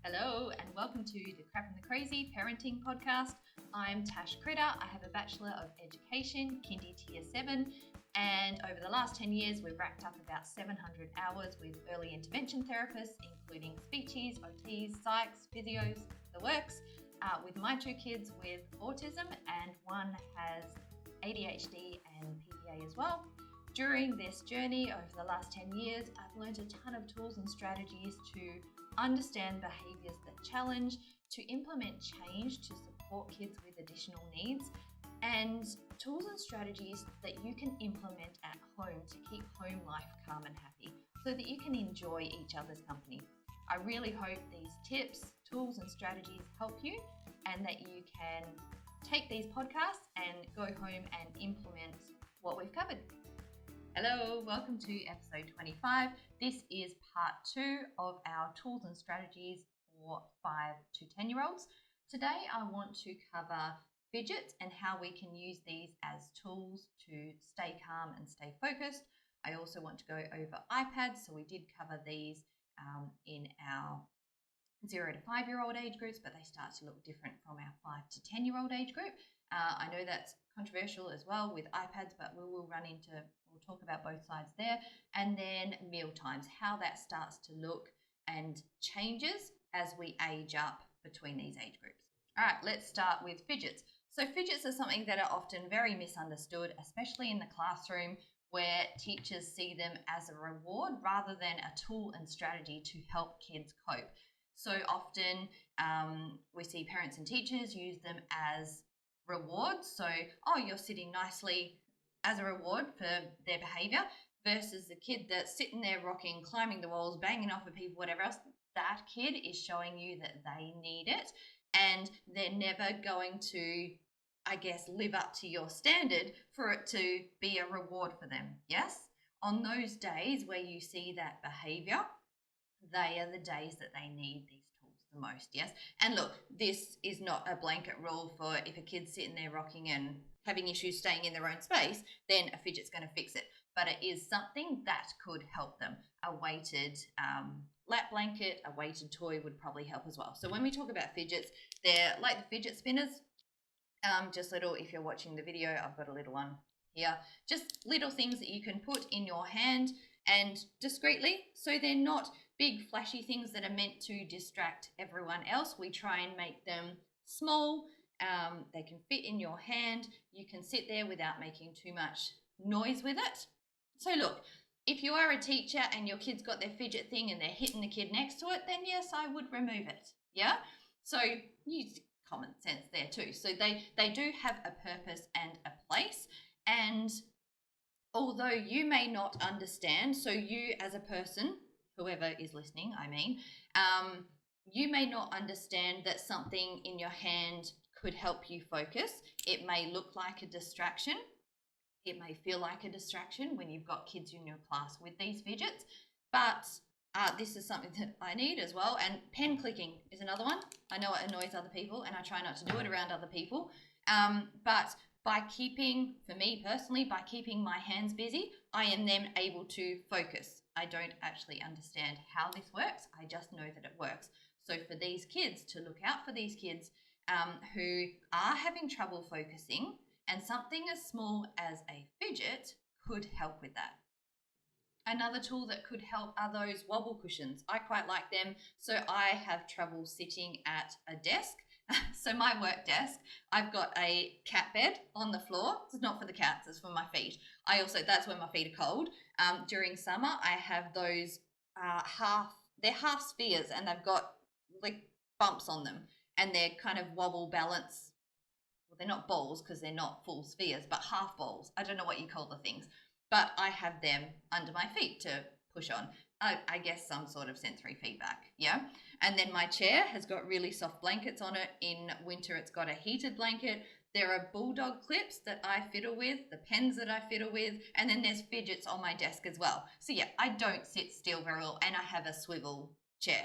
Hello and welcome to the Crap and the Crazy Parenting Podcast. I'm Tash Critter. I have a Bachelor of Education, Kindy Tier 7, and over the last 10 years we've racked up about 700 hours with early intervention therapists, including speechies, OTs, psychs, physios, the works, with my two kids with autism and one has ADHD and PDA as well. During this journey over the last 10 years, I've learned a ton of tools and strategies to understand behaviours that challenge, to implement change to support kids with additional needs, and tools and strategies that you can implement at home to keep home life calm and happy so that you can enjoy each other's company. I really hope these tips, tools and strategies help you and that you can take these podcasts and go home and implement what we've covered. Hello, welcome to episode 25. This is part 2 of our tools and strategies for 5 to 10-year-olds. Today I want to cover fidgets and how we can use these as tools to stay calm and stay focused. I also want to go over iPads, so we did cover these in our 0 to 5-year-old age groups, but they start to look different from our 5 to 10-year-old age group. I know that's controversial as well with iPads, but we'll talk about both sides there. And then meal times, how that starts to look and changes as we age up between these age groups. All right, let's start with fidgets. So fidgets are something that are often very misunderstood, especially in the classroom where teachers see them as a reward rather than a tool and strategy to help kids cope. So often we see parents and teachers use them as rewards. So, you're sitting nicely as a reward for their behaviour versus the kid that's sitting there rocking, climbing the walls, banging off at people, whatever else. That kid is showing you that they need it and they're never going to, live up to your standard for it to be a reward for them. Yes? On those days where you see that behaviour, they are the days that they need these tools the most, yes? And look, this is not a blanket rule for if a kid's sitting there rocking and having issues staying in their own space, then a fidget's going to fix it. But it is something that could help them. A weighted lap blanket, a weighted toy would probably help as well. So when we talk about fidgets, they're like the fidget spinners. Just little, if you're watching the video, I've got a little one here. Just little things that you can put in your hand and discreetly, so they're not big flashy things that are meant to distract everyone else. We try and make them small. They can fit in your hand. You can sit there without making too much noise with it. So look, if you are a teacher and your kid's got their fidget thing and they're hitting the kid next to it, then yes, I would remove it. Yeah? So use common sense there too. So they do have a purpose and a place. And although you may not understand, so you as a person, whoever is listening, you may not understand that something in your hand could help you focus. It may look like a distraction. It may feel like a distraction when you've got kids in your class with these fidgets, but this is something that I need as well. And pen clicking is another one. I know it annoys other people and I try not to do it around other people, but by keeping, for me personally, by keeping my hands busy, I am then able to focus. I don't actually understand how this works. I just know that it works. So for these kids, to look out for these kids who are having trouble focusing, and something as small as a fidget could help with that. Another tool that could help are those wobble cushions. I quite like them. So I have trouble sitting at a desk. So my work desk, I've got a cat bed on the floor. It's not for the cats, it's for my feet. That's when my feet are cold. During summer, I have those they're half spheres and they've got like bumps on them and they're kind of wobble balance. Well, they're not balls because they're not full spheres, but half balls. I don't know what you call the things, but I have them under my feet to push on. I guess some sort of sensory feedback, yeah? And then my chair has got really soft blankets on it. In winter, it's got a heated blanket. There are bulldog clips that I fiddle with, the pens that I fiddle with, and then there's fidgets on my desk as well. So yeah, I don't sit still very well, and I have a swivel chair.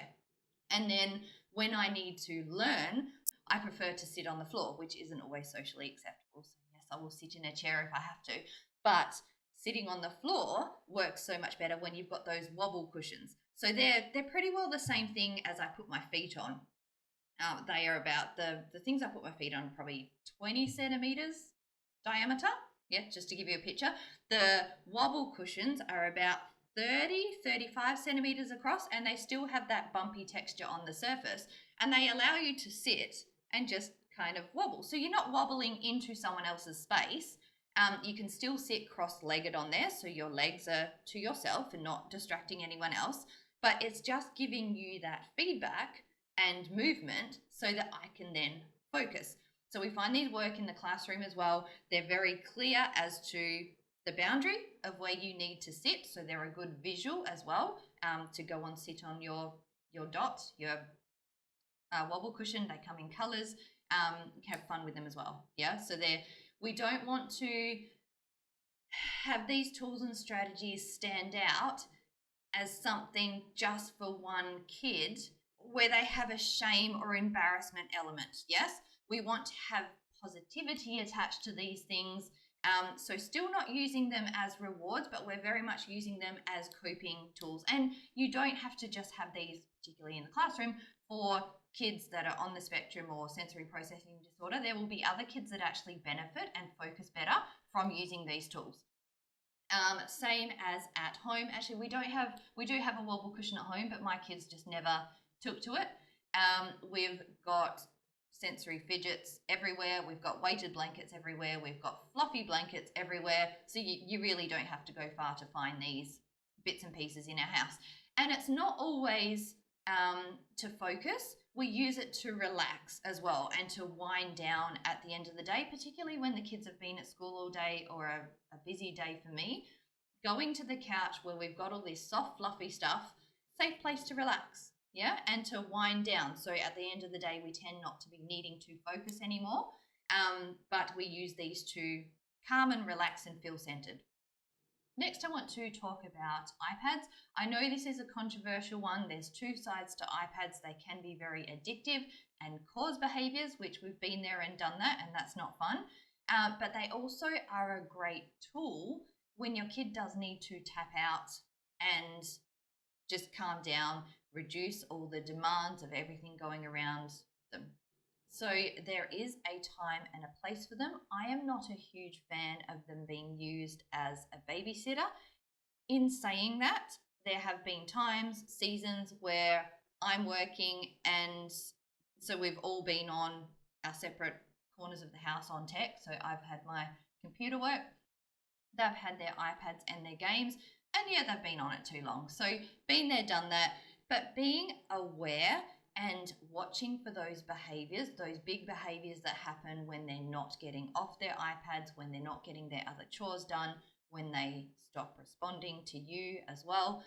And then when I need to learn, I prefer to sit on the floor, which isn't always socially acceptable. So yes, I will sit in a chair if I have to, but sitting on the floor works so much better when you've got those wobble cushions. So they're pretty well the same thing as I put my feet on. They are about the things I put my feet on, probably 20 centimeters diameter. Yeah, just to give you a picture. The wobble cushions are about 35 centimeters across, and they still have that bumpy texture on the surface, and they allow you to sit and just kind of wobble. So you're not wobbling into someone else's space. You can still sit cross-legged on there, so your legs are to yourself and not distracting anyone else, but it's just giving you that feedback and movement so that I can then focus. So we find these work in the classroom as well. They're very clear as to the boundary of where you need to sit, so they're a good visual as well, to go and sit on your dot, your wobble cushion. They come in colors. Have fun with them as well. Yeah, so we don't want to have these tools and strategies stand out as something just for one kid where they have a shame or embarrassment element. Yes, we want to have positivity attached to these things. So still not using them as rewards, but we're very much using them as coping tools. And you don't have to just have these, particularly in the classroom, for kids that are on the spectrum or sensory processing disorder. There will be other kids that actually benefit and focus better from using these tools. Same as at home. Actually, we do have a wobble cushion at home, but my kids just never took to it. We've got sensory fidgets everywhere. We've got weighted blankets everywhere. We've got fluffy blankets everywhere. So you really don't have to go far to find these bits and pieces in our house. And it's not always to focus. We use it to relax as well and to wind down at the end of the day, particularly when the kids have been at school all day or a busy day for me. Going to the couch where we've got all this soft, fluffy stuff, safe place to relax, yeah, and to wind down. So at the end of the day, we tend not to be needing to focus anymore, but we use these to calm and relax and feel centered. Next, I want to talk about iPads. I know this is a controversial one. There's two sides to iPads. They can be very addictive and cause behaviors, which we've been there and done that, and that's not fun. But they also are a great tool when your kid does need to tap out and just calm down, reduce all the demands of everything going around them. So there is a time and a place for them. I am not a huge fan of them being used as a babysitter. In saying that, there have been times, seasons where I'm working and so we've all been on our separate corners of the house on tech. So I've had my computer work, they've had their iPads and their games, and yeah, they've been on it too long. So been there, done that, but being aware and watching for those behaviors, those big behaviors that happen when they're not getting off their iPads, when they're not getting their other chores done, when they stop responding to you as well.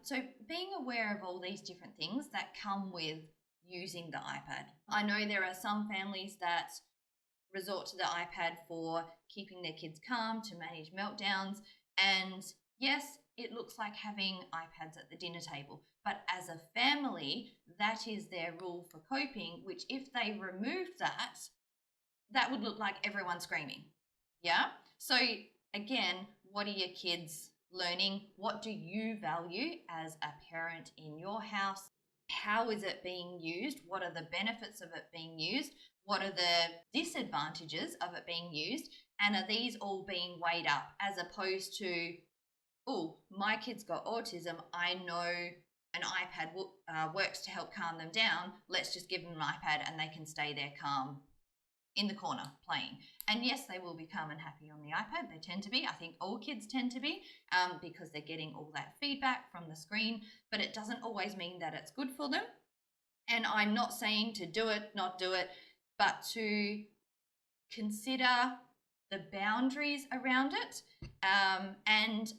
So being aware of all these different things that come with using the iPad. I know there are some families that resort to the iPad for keeping their kids calm, to manage meltdowns, and yes, it looks like having iPads at the dinner table, but as a family, that is their rule for coping, which if they removed that, that would look like everyone screaming. Yeah? So again, what are your kids learning? What do you value as a parent in your house? How is it being used? What are the benefits of it being used? What are the disadvantages of it being used? And are these all being weighed up as opposed to, oh, my kid's got autism. I know an iPad works to help calm them down. Let's just give them an iPad and they can stay there calm in the corner playing. And yes, they will be calm and happy on the iPad. They tend to be. I think all kids tend to be because they're getting all that feedback from the screen, but it doesn't always mean that it's good for them. And I'm not saying to do it, not do it, but to consider the boundaries around it. And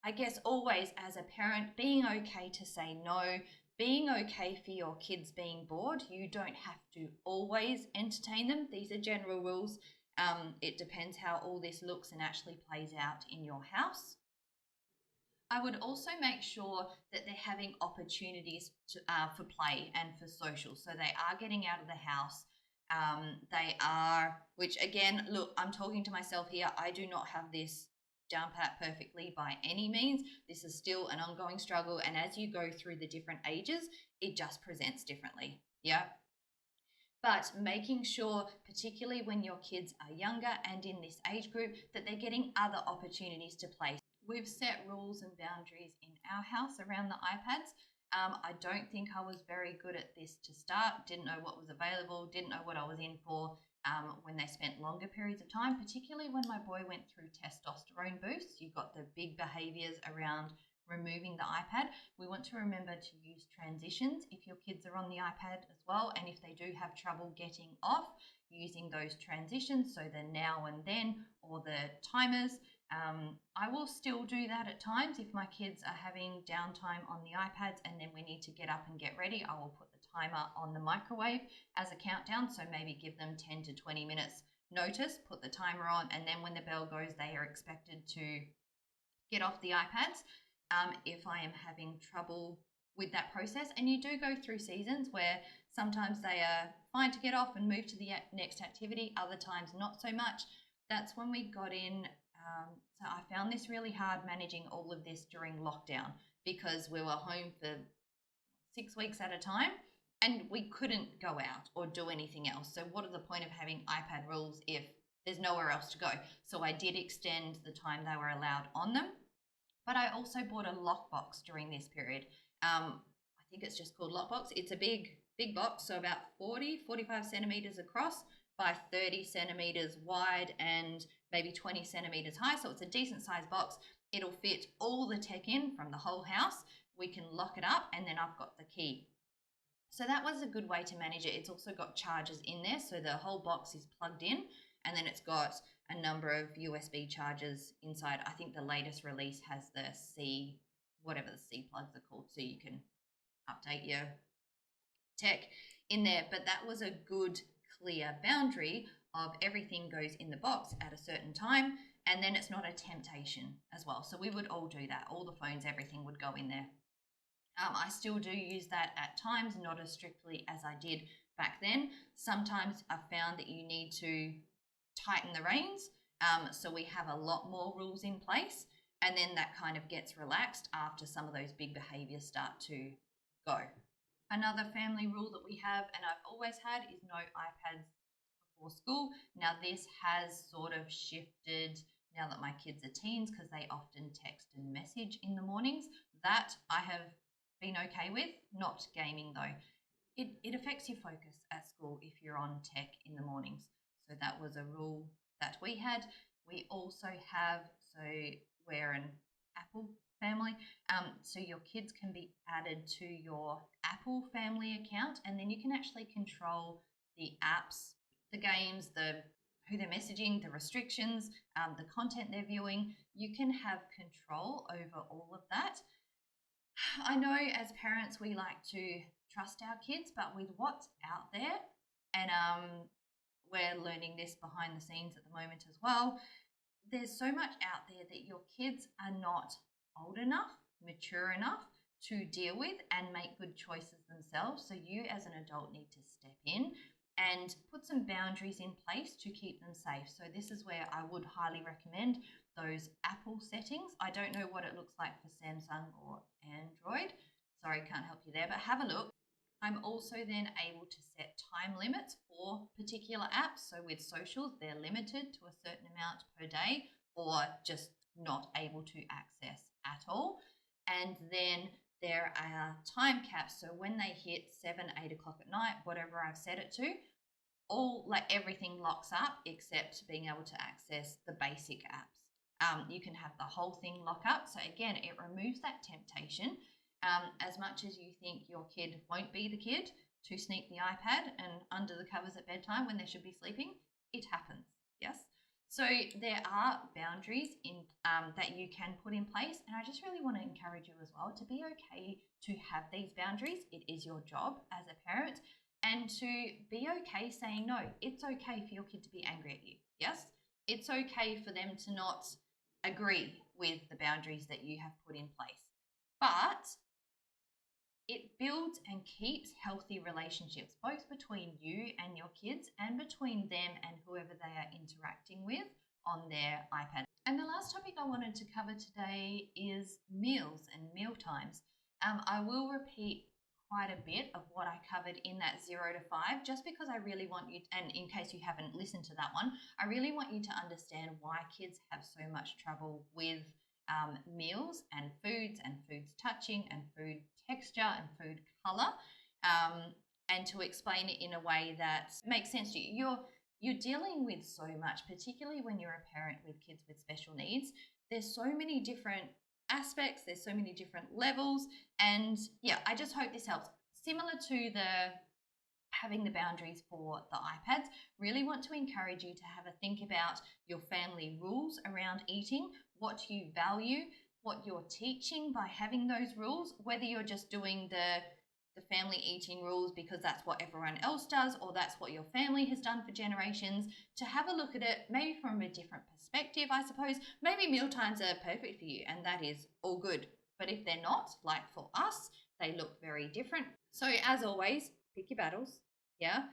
I guess always as a parent, being okay to say no, being okay for your kids being bored. You don't have to always entertain them. These are general rules. It depends how all this looks and actually plays out in your house. I would also make sure that they're having opportunities for play and for social. So they are getting out of the house. They are, which again, look, I'm talking to myself here. I do not have this down pat perfectly by any means. This is still an ongoing struggle, and as you go through the different ages, it just presents differently. Yeah. But making sure, particularly when your kids are younger and in this age group, that they're getting other opportunities to play. We've set rules and boundaries in our house around the iPads. I don't think I was very good at this to start, didn't know what was available, didn't know what I was in for when they spent longer periods of time, particularly when my boy went through testosterone boosts. You've got the big behaviours around removing the iPad. We want to remember to use transitions if your kids are on the iPad as well, and if they do have trouble getting off, using those transitions, so the now and then or the timers. I will still do that at times if my kids are having downtime on the iPads and then we need to get up and get ready. I will put the timer on the microwave as a countdown, so maybe give them 10 to 20 minutes notice, put the timer on, and then when the bell goes, they are expected to get off the iPads. If I am having trouble with that process, and you do go through seasons where sometimes they are fine to get off and move to the next activity, other times not so much. That's when we got in. So I found this really hard managing all of this during lockdown because we were home for 6 weeks at a time and we couldn't go out or do anything else. So what is the point of having iPad rules if there's nowhere else to go? So I did extend the time they were allowed on them. But I also bought a lockbox during this period. I think it's just called lockbox. It's a big box, so about 45 centimeters across by 30 centimeters wide and maybe 20 centimeters high. So it's a decent sized box. It'll fit all the tech in from the whole house. We can lock it up, and then I've got the key. So that was a good way to manage it. It's also got chargers in there, so the whole box is plugged in, and then it's got a number of USB chargers inside. I think the latest release has the C, whatever the C plugs are called, so you can update your tech in there. But that was a good, clear boundary of everything goes in the box at a certain time, and then it's not a temptation as well. So we would all do that. All the phones, everything would go in there. I still do use that at times, not as strictly as I did back then. Sometimes I've found that you need to tighten the reins. So we have a lot more rules in place, and then that kind of gets relaxed after some of those big behaviours start to go. Another family rule that we have, and I've always had, is no iPads before school. Now this has sort of shifted now that my kids are teens because they often text and message in the mornings. That I have been okay with, not gaming though. It affects your focus at school if you're on tech in the mornings. So that was a rule that we had. We also have, so we're an Apple family, so your kids can be added to your Apple family account, and then you can actually control the apps, the games, who they're messaging, the restrictions, the content they're viewing. You can have control over all of that. I know as parents we like to trust our kids, but with what's out there, and we're learning this behind the scenes at the moment as well, there's so much out there that your kids are not old enough, mature enough to deal with and make good choices themselves. So you as an adult need to step in and put some boundaries in place to keep them safe. So this is where I would highly recommend those Apple settings. I don't know what it looks like for Samsung or Android. Sorry, can't help you there, but have a look. I'm also then able to set time limits for particular apps. So with socials, they're limited to a certain amount per day or just not able to access at all. And then there are time caps. So when they hit 7, 8 o'clock at night, whatever I've set it to, everything locks up except being able to access the basic apps. You can have the whole thing lock up. So again, it removes that temptation. As much as you think your kid won't be the kid to sneak the iPad and under the covers at bedtime when they should be sleeping, it happens, yes? So there are boundaries that you can put in place, and I just really want to encourage you as well to be okay to have these boundaries. It is your job as a parent, and to be okay saying no. It's okay for your kid to be angry at you, yes? It's okay for them to not agree with the boundaries that you have put in place. But it builds and keeps healthy relationships, both between you and your kids and between them and whoever they are interacting with on their iPad. And the last topic I wanted to cover today is meals and meal times. I will repeat quite a bit of what I covered in that 0 to 5, just because I really want you, and in case you haven't listened to that one, I really want you to understand why kids have so much trouble with meals and foods touching and food texture and food color, and to explain it in a way that makes sense to you. You're dealing with so much, particularly when you're a parent with kids with special needs. There's so many different aspects, there's so many different levels, and yeah, I just hope this helps. Similar to the having the boundaries for the iPads, really want to encourage you to have a think about your family rules around eating, what you value, what you're teaching by having those rules, whether you're just doing the family eating rules because that's what everyone else does, or that's what your family has done for generations. To have a look at it maybe from a different perspective, I suppose. Maybe meal times are perfect for you and that is all good, but if they're not, like for us, they look very different. So as always, pick your battles. Yeah.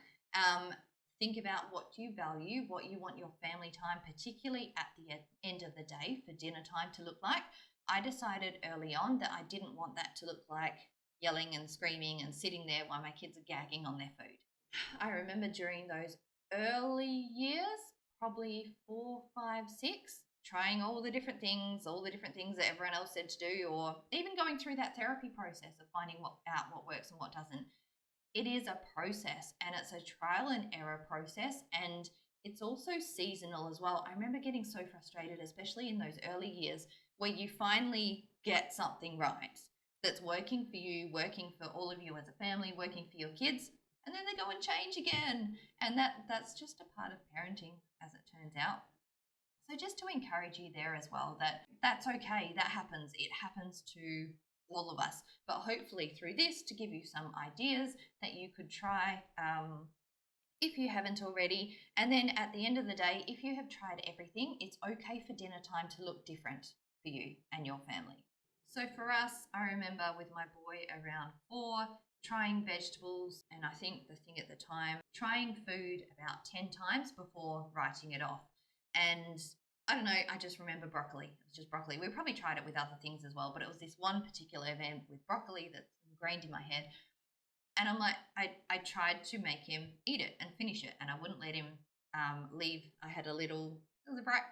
Think about what you value, what you want your family time, particularly at the end of the day, for dinner time to look like. I decided early on that I didn't want that to look like yelling and screaming and sitting there while my kids are gagging on their food. I remember during those early years, probably 4, 5, 6, trying all the different things that everyone else said to do, or even going through that therapy process of finding out what works and what doesn't. It is a process, and it's a trial and error process, and it's also seasonal as well. I remember getting so frustrated, especially in those early years, where you finally get something right that's working for you, working for all of you as a family, working for your kids, and then they go and change again. And that's just a part of parenting, as it turns out. So just to encourage you there as well, that's okay, that happens. It happens to all of us. But hopefully through this, to give you some ideas that you could try if you haven't already. And then at the end of the day, if you have tried everything, it's okay for dinner time to look different for you and your family. So for us, I remember with my boy around 4, trying vegetables, and I think the thing at the time, trying food about 10 times before writing it off. And I don't know, I just remember broccoli. It was just broccoli. We probably tried it with other things as well, but it was this one particular event with broccoli that's ingrained in my head. And I'm like, I tried to make him eat it and finish it, and I wouldn't let him leave. It was a bright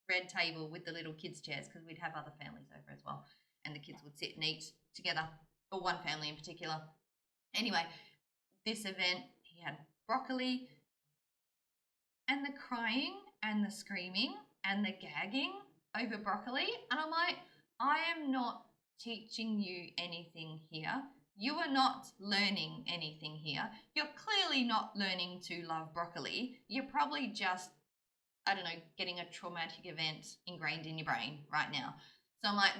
red table with the little kids' chairs because we'd have other families over as well, and the kids would sit and eat together, or one family in particular. Anyway, this event, he had broccoli, and the crying and the screaming and the gagging over broccoli. And I'm like, I am not teaching you anything here. You are not learning anything here. You're clearly not learning to love broccoli. You're probably just, I don't know, getting a traumatic event ingrained in your brain right now. So I'm like,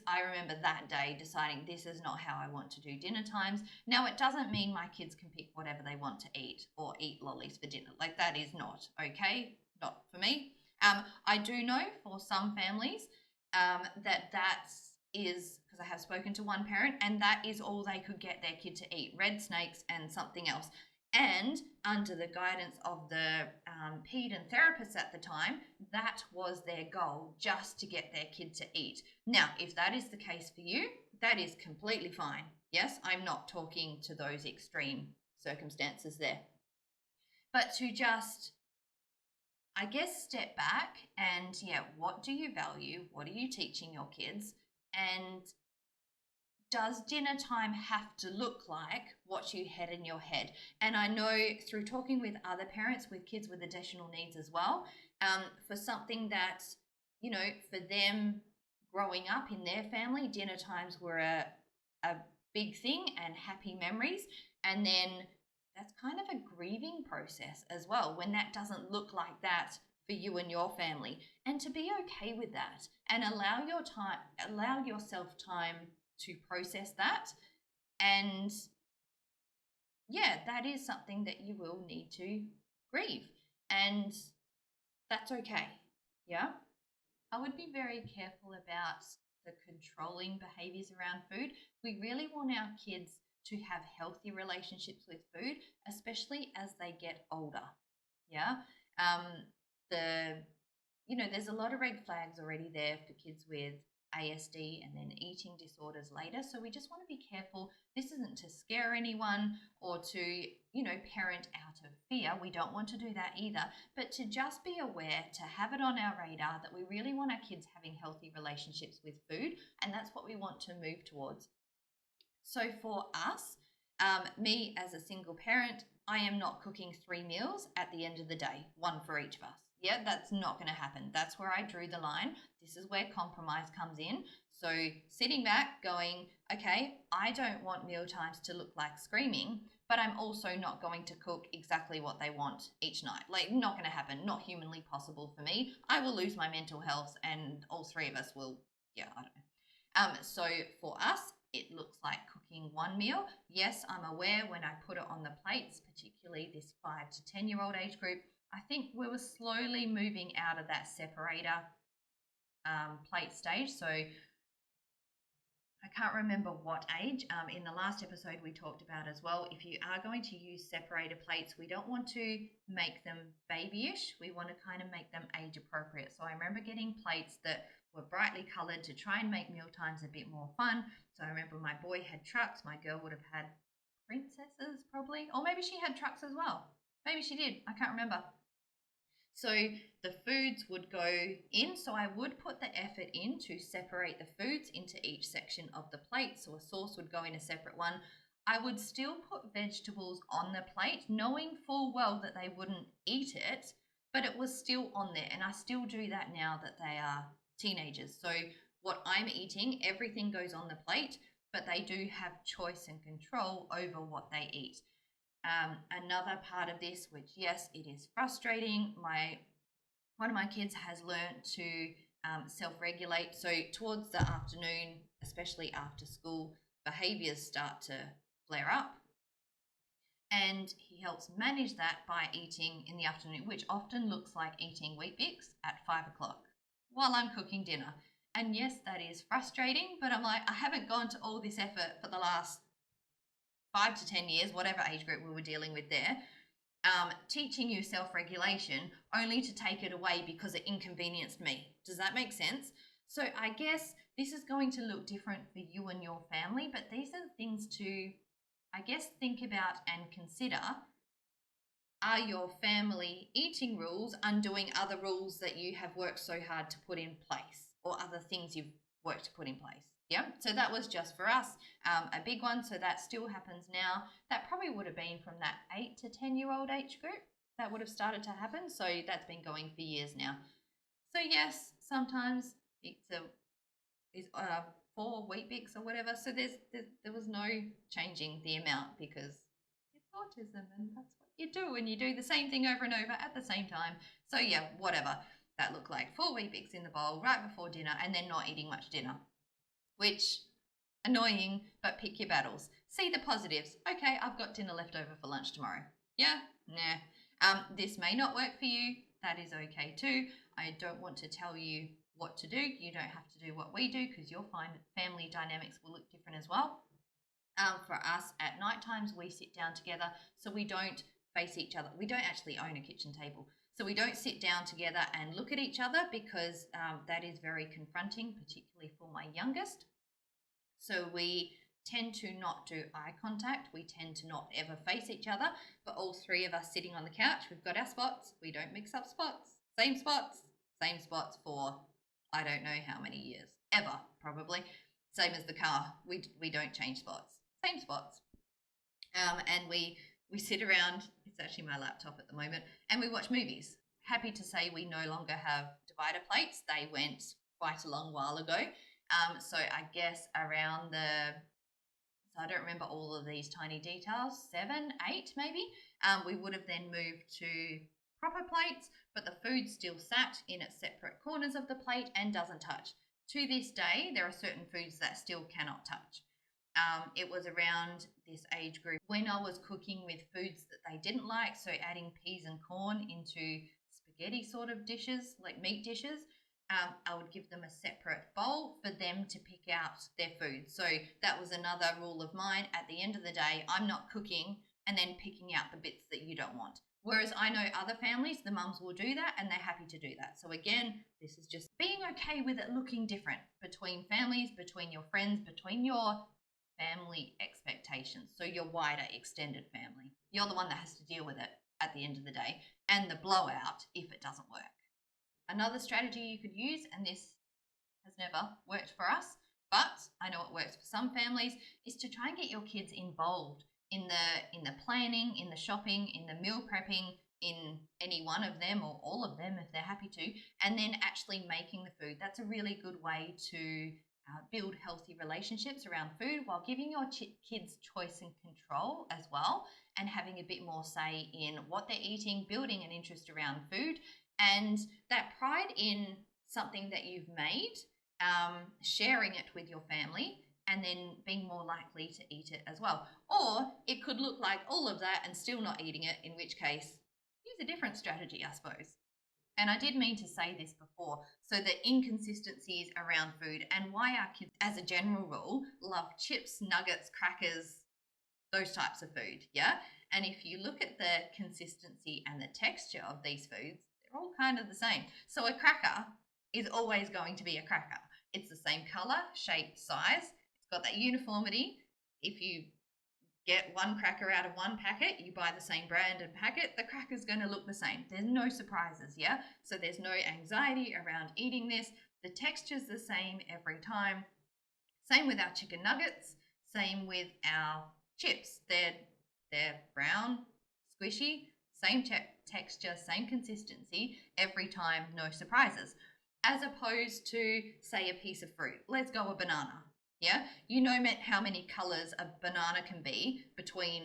I remember that day deciding this is not how I want to do dinner times. Now, it doesn't mean my kids can pick whatever they want to eat or eat lollies for dinner. Like, that is not okay, not for me. I do know for some families that is, because I have spoken to one parent, and that is all they could get their kid to eat, red snakes and something else. And under the guidance of the ped and therapists at the time, that was their goal, just to get their kid to eat. Now, if that is the case for you, that is completely fine. Yes, I'm not talking to those extreme circumstances there. But to just, I guess, step back and, yeah, what do you value? What are you teaching your kids? And does dinner time have to look like what you had in your head? And I know through talking with other parents with kids with additional needs as well, for something that, you know, for them growing up in their family, dinner times were a big thing and happy memories. And then that's kind of a grieving process as well when that doesn't look like that for you and your family. And to be okay with that and allow yourself time to process that. And yeah, that is something that you will need to grieve, and that's okay. Yeah, I would be very careful about the controlling behaviors around food. We really want our kids to have healthy relationships with food, especially as they get older. Yeah, the there's a lot of red flags already there for kids with ASD and then eating disorders later. So we just want to be careful. This isn't to scare anyone or to, parent out of fear. We don't want to do that either, but to just be aware, to have it on our radar that we really want our kids having healthy relationships with food, and that's what we want to move towards. So for us, me as a single parent, I am not cooking 3 meals at the end of the day, one for each of us. Yeah, that's not going to happen. That's where I drew the line. This is where compromise comes in. So sitting back going, okay, I don't want meal times to look like screaming, but I'm also not going to cook exactly what they want each night. Like, not going to happen, not humanly possible for me. I will lose my mental health and all three of us will, yeah, I don't know. So for us, it looks like cooking 1 meal. Yes, I'm aware when I put it on the plates, particularly this 5 to 10-year-old age group, I think we were slowly moving out of that separator plate stage. So I can't remember what age. In the last episode we talked about as well, if you are going to use separator plates, we don't want to make them babyish. We want to kind of make them age appropriate. So I remember getting plates that were brightly coloured to try and make meal times a bit more fun. So I remember my boy had trucks, my girl would have had princesses probably, or maybe she had trucks as well. Maybe she did, I can't remember. So the foods would go in, so I would put the effort in to separate the foods into each section of the plate. So a sauce would go in a separate one. I would still put vegetables on the plate, knowing full well that they wouldn't eat it, but it was still on there. And I still do that now that they are teenagers. So what I'm eating, everything goes on the plate, but they do have choice and control over what they eat. Another part of this, which yes, it is frustrating. One of my kids has learned to self-regulate. So towards the afternoon, especially after school, behaviours start to flare up. And he helps manage that by eating in the afternoon, which often looks like eating Weet-Bix at 5 o'clock while I'm cooking dinner. And yes, that is frustrating, but I'm like, I haven't gone to all this effort for the last 5 to 10 years, whatever age group we were dealing with there, teaching you self-regulation only to take it away because it inconvenienced me. Does that make sense? So I guess this is going to look different for you and your family, but these are things to, I guess, think about and consider. Are your family eating rules undoing other rules that you have worked so hard to put in place, or other things you've worked to put in place? Yeah, so that was just for us, a big one. So that still happens now. That probably would have been from that 8 to 10-year-old age group that would have started to happen. So that's been going for years now. So yes, sometimes it's 4 Weet-Bix or whatever. So there was no changing the amount because it's autism and that's what you do, and you do the same thing over and over at the same time. So yeah, whatever that looked like, 4 Weet-Bix in the bowl right before dinner, and then not eating much dinner. Which, annoying, but pick your battles. See the positives. Okay, I've got dinner left over for lunch tomorrow. Yeah? Nah. This may not work for you. That is okay too. I don't want to tell you what to do. You don't have to do what we do because you'll find family dynamics will look different as well. For us, at night times, we sit down together so we don't face each other. We don't actually own a kitchen table. So we don't sit down together and look at each other because that is very confronting, particularly for my youngest. So we tend to not do eye contact. We tend to not ever face each other, but all three of us sitting on the couch, we've got our spots. We don't mix up spots. Same spots for I don't know how many years, ever probably. Same as the car. We don't change spots. Same spots. And we sit around, it's actually my laptop at the moment, and we watch movies. Happy to say we no longer have divider plates. They went quite a long while ago. So I guess around so I don't remember all of these tiny details, 7, 8 maybe, we would have then moved to proper plates, but the food still sat in its separate corners of the plate and doesn't touch. To this day, there are certain foods that still cannot touch. It was around this age group when I was cooking with foods that they didn't like, so adding peas and corn into spaghetti sort of dishes, like meat dishes, I would give them a separate bowl for them to pick out their food. So that was another rule of mine. At the end of the day, I'm not cooking and then picking out the bits that you don't want. Whereas I know other families, the mums will do that and they're happy to do that. So again, this is just being okay with it looking different between families, between your friends, between your family expectations. So your wider extended family. You're the one that has to deal with it at the end of the day, and the blowout if it doesn't work. Another strategy you could use, and this has never worked for us, but I know it works for some families, is to try and get your kids involved in the planning, in the shopping, in the meal prepping, in any one of them or all of them if they're happy to, and then actually making the food. That's a really good way to build healthy relationships around food while giving your kids choice and control as well, and having a bit more say in what they're eating, building an interest around food, and that pride in something that you've made, sharing it with your family, and then being more likely to eat it as well. Or it could look like all of that and still not eating it, in which case use a different strategy, I suppose. And I did mean to say this before, so the inconsistencies around food and why our kids, as a general rule, love chips, nuggets, crackers, those types of food, yeah? And if you look at the consistency and the texture of these foods, they're all kind of the same. So a cracker is always going to be a cracker. It's the same color, shape, size. It's got that uniformity. If you get one cracker out of one packet, you buy the same brand and packet, the cracker's going to look the same. There's no surprises, yeah? So there's no anxiety around eating this. The texture's the same every time. Same with our chicken nuggets. Same with our chips. They're brown, squishy, same texture, same consistency every time, no surprises. As opposed to, say, a piece of fruit. Let's go a banana. Yeah, you know how many colors a banana can be between,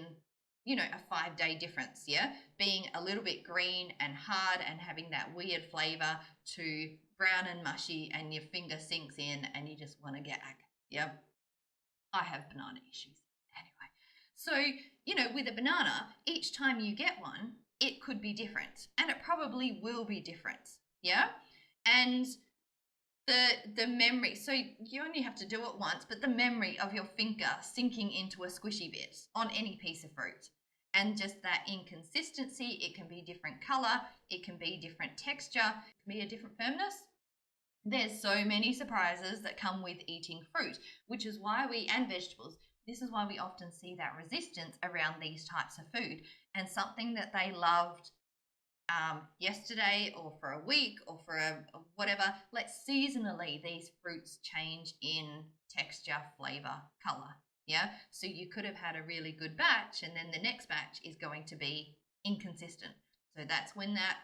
a 5-day difference. Yeah, being a little bit green and hard and having that weird flavor to brown and mushy, and your finger sinks in and you just want to get ag. Yeah, I have banana issues anyway. So, with a banana, each time you get one, it could be different, and it probably will be different. Yeah, and the memory, so you only have to do it once, but the memory of your finger sinking into a squishy bit on any piece of fruit, and just that inconsistency, it can be different color, it can be different texture, it can be a different firmness. There's so many surprises that come with eating fruit, which is why and vegetables, this is why we often see that resistance around these types of food, and something that they loved yesterday or for a week or for a whatever, seasonally these fruits change in texture, flavor, color. Yeah, so you could have had a really good batch and then the next batch is going to be inconsistent. So that's when that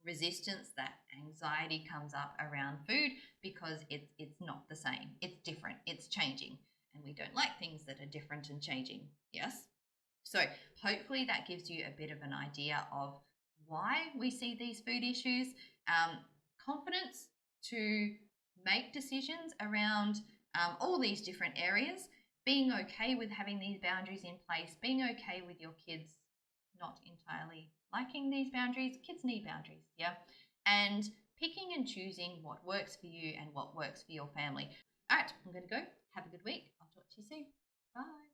resistance, that anxiety comes up around food, because it's not the same, it's different, it's changing, and we don't like things that are different and changing. Yes, so hopefully that gives you a bit of an idea of why we see these food issues, confidence to make decisions around all these different areas, being okay with having these boundaries in place, being okay with your kids not entirely liking these boundaries. Kids need boundaries, yeah? And picking and choosing what works for you and what works for your family. All right, I'm going to go. Have a good week. I'll talk to you soon. Bye.